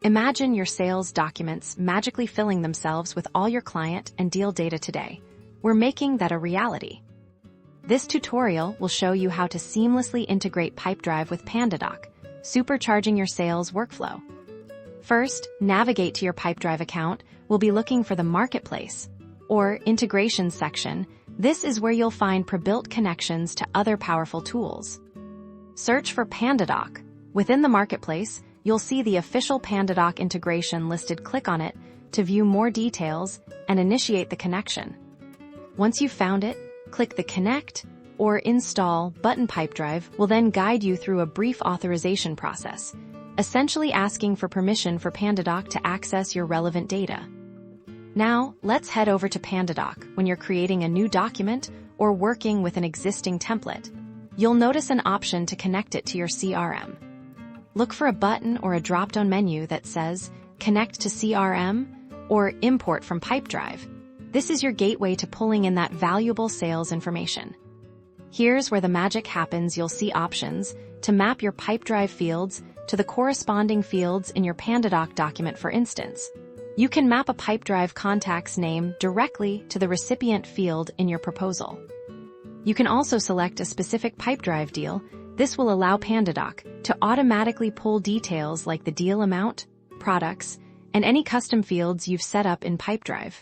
Imagine your sales documents magically filling themselves with all your client and deal data today. We're making that a reality. This tutorial will show you how to seamlessly integrate Pipedrive with Pandadoc, supercharging your sales workflow. First, navigate to your Pipedrive account. We'll be looking for the Marketplace, or Integrations section. This is where you'll find pre-built connections to other powerful tools. Search for Pandadoc. Within the Marketplace, you'll see the official Pandadoc integration listed. Click on it to view more details and initiate the connection. Once you've found it, click the Connect or Install button. Pipedrive will then guide you through a brief authorization process, essentially asking for permission for Pandadoc to access your relevant data. Now, let's head over to Pandadoc. When you're creating a new document or working with an existing template, you'll notice an option to connect it to your CRM. Look for a button or a drop-down menu that says Connect to CRM or Import from Pipedrive. This is your gateway to pulling in that valuable sales information. Here's where the magic happens. You'll see options to map your Pipedrive fields to the corresponding fields in your Pandadoc document. For instance, you can map a Pipedrive contact's name directly to the recipient field in your proposal. You can also select a specific Pipedrive deal. This will allow Pandadoc to automatically pull details like the deal amount, products, and any custom fields you've set up in Pipedrive.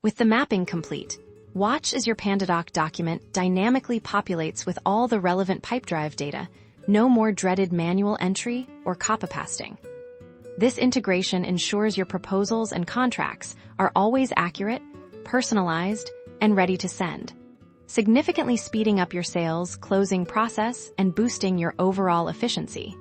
With the mapping complete, watch as your Pandadoc document dynamically populates with all the relevant Pipedrive data. No more dreaded manual entry or copy-pasting. This integration ensures your proposals and contracts are always accurate, personalized, and ready to send, significantly speeding up your sales closing process and boosting your overall efficiency.